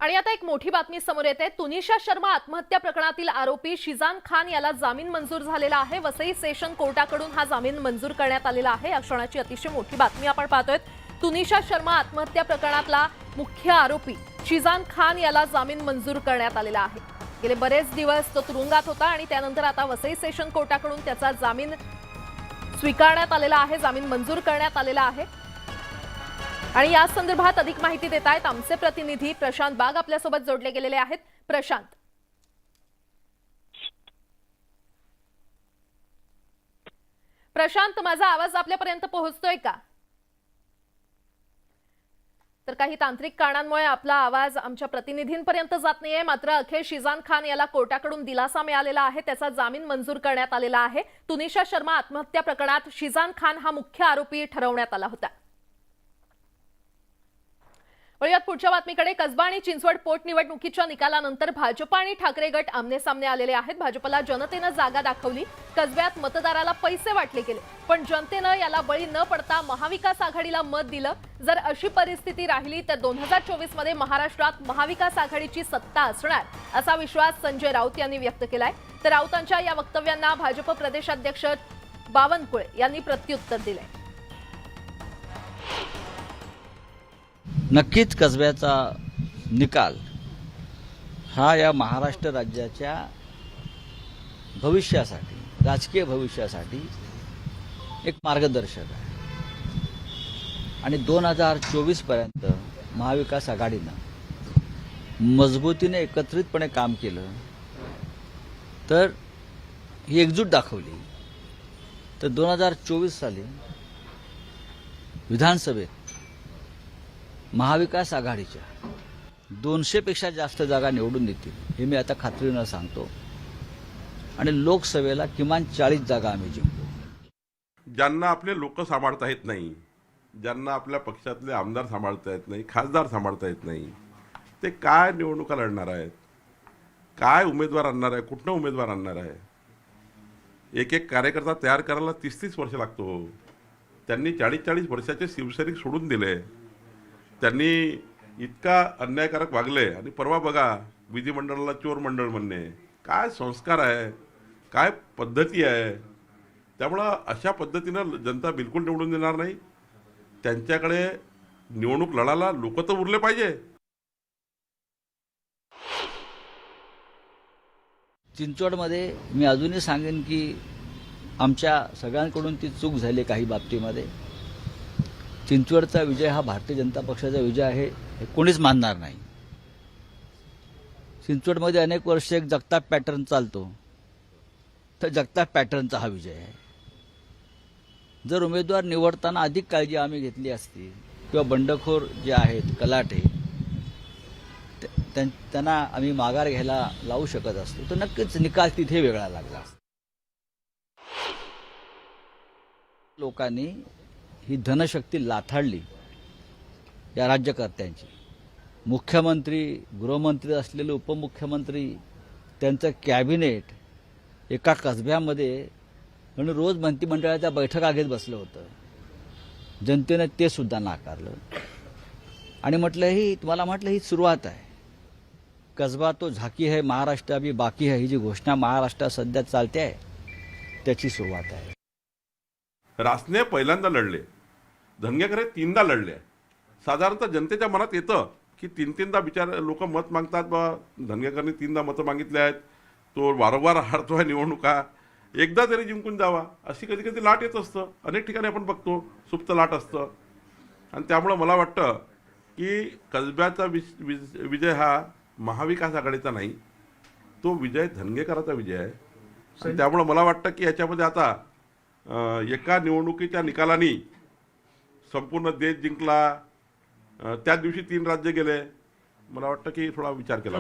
आणि आता एक मोठी बातमी समोर येते। तुनिशा शर्मा आत्महत्या प्रकरणातील आरोपी शिजान खान याला जामीन मंजूर झालेला आहे। वसई सेशन कोर्टाकडून हा जामीन मंजूर करण्यात आलेला आहे। या क्षणाची अतिशय मोठी बातमी आपण पाहतोय। तुनिशा शर्मा आत्महत्या प्रकरणातला मुख्य आरोपी शिजान खान याला जामीन मंजूर करण्यात आलेला आहे। गेले बरेच दिवस तो तुरुंगात होता आणि त्यानंतर आता वसई सेशन कोर्टाकडून त्याचा जामीन स्वीकारण्यात आलेला आहे, जामीन मंजूर करण्यात आलेला आहे। आणि या संदर्भात अधिक माहिती देत आहेत आमचे प्रतिनिधी प्रशांत बाग आपल्यासोबत जोडले गेलेले आहेत। प्रशांत, माझा आवाज आपल्यापर्यंत पोहोचतोय का? तर काही तांत्रिक कारणांमुळे आपला आवाज आमच्या प्रतिनिधींपर्यंत जात नाहीये। मात्र अखेर शिजान खान याला कोर्टाकडून दिलासा मिळालेला आहे, त्याचा जामीन मंजूर करण्यात आलेला आहे। तुनिशा शर्मा आत्महत्या प्रकरणात शिजान खान हा मुख्य आरोपी ठरवण्यात आला होता। वळूयात पुढच्या बातमीकडे। कसबा आणि चिंचवड पोटनिवडणुकीच्या निकालानंतर भाजप आणि ठाकरे गट आमने-सामने आलेले आहेत। भाजपला जनतेने जागा दाखवली, कसब्यात मतदाराला पैसे वाटले गेले, पण जनतेने याला बळी न पडता महाविकास आघाडीला मत दिलं। जर अशी परिस्थिती राहिली तर 2024 मध्ये महाराष्ट्रात महाविकास आघाडीची सत्ता असणार असा विश्वास संजय राऊत यांनी व्यक्त केलाय। तर राऊतांच्या या वक्तव्यांना भाजप प्रदेशाध्यक्ष बावनकुळे यांनी प्रत्युत्तर दिले। नक्कीच कसब्याचा निकाल हा या महाराष्ट्र राज्याच्या भविष्यासाठी, राजकीय भविष्यासाठी एक मार्गदर्शक आहे। आणि 2024 पर्यंत महाविकास आघाडीनं मजबूतीने एकत्रितपणे काम केलं तर ही एकजूट दाखवली तर 2024 साली विधानसभेत महाविकास आघाडीच्या 200 पेक्षा जास्त जागा निवडून देतील हे मी आता खात्रीनं सांगतो। आणि लोकसभेला किमान 40 जागा आम्ही जिंकू। ज्यांना आपले लोक सांभाळता येत नाही, ज्यांना आपल्या पक्षातले आमदार सांभाळता येत नाही, खासदार सांभाळता येत नाही, ते काय निवडणुका लढणार आहेत, काय उमेदवार आणणार आहे, कुठनं उमेदवार आणणार आहे? एक एक कार्यकर्ता तयार करायला 30-30 वर्ष लागतो। त्यांनी 40-40 वर्षाचे शिवसैनिक सोडून दिले, त्यांनी इतका अन्यायकारक वागले आणि परवा बघा विधिमंडळाला चोर मंडळ म्हणणे, काय संस्कार आहे, काय पद्धती आहे? त्यामुळं अशा पद्धतीनं जनता बिलकुल निवडून देणार नाही। त्यांच्याकडे निवडणूक लढायला लोक तर उरले पाहिजे। चिंचवडमध्ये मी अजूनही सांगेन की आमच्या सगळ्यांकडून ती चूक झाली काही बाबतीमध्ये। चिंचवडचा विजय हा भारतीय जनता पक्षाचा विजय आहे हे कोणीच मानणार नाही। चिंचवडमध्ये अनेक वर्ष एक जगताप पॅटर्न चालतो, तर जगताप पॅटर्नचा हा विजय आहे। जर उमेदवार निवडताना अधिक काळजी आम्ही घेतली असती किंवा बंडखोर जे आहेत कलाटे त्यांना आम्ही माघार घ्यायला लावू शकत असतो तर नक्कीच निकाल तिथे वेगळा लागला असता। लोकांनी ही धनशक्ती लाथाडली या राज्यकर्त्यांची। मुख्यमंत्री, गृहमंत्री असलेले उपमुख्यमंत्री, त्यांचं कॅबिनेट एका कसब्यामध्ये म्हणून रोज मंत्रिमंडळाच्या बैठका घेत बसलं होतं। जनतेने ते सुद्धा नाकारलं आणि म्हटलं ही तुम्हाला म्हटलं ही सुरुवात आहे। कसबा तो झाकी है, महाराष्ट्र अभी बाकी है, ही जी घोषणा महाराष्ट्रात सध्या चालते आहे त्याची सुरुवात आहे। रासने पहिल्यांदा लढले, धनगेकर हे 3दा लढले। साधारणतः जनतेच्या मनात येतं की 3-3दा बिचार लोक मत मागतात, बा धनगेकरने 3दा मतं मागितले आहेत, तो वारंवार हारतो आहे निवडणुका, एकदा तरी जिंकून जावा अशी कधी कधी लाट येत असतं। अनेक ठिकाणी आपण बघतो सुप्त लाट असतं। आणि त्यामुळं मला वाटतं की कसब्याचा विजय हा महाविकास आघाडीचा नाही, तो विजय धनगेकराचा विजय आहे। आणि त्यामुळं मला वाटतं की याच्यामध्ये आता एका निवडणुकीच्या निकालाने संपूर्ण देश जिंकला, त्या दिवशी 3 राज्य गेले, मला वाटतं की थोडा विचार केला।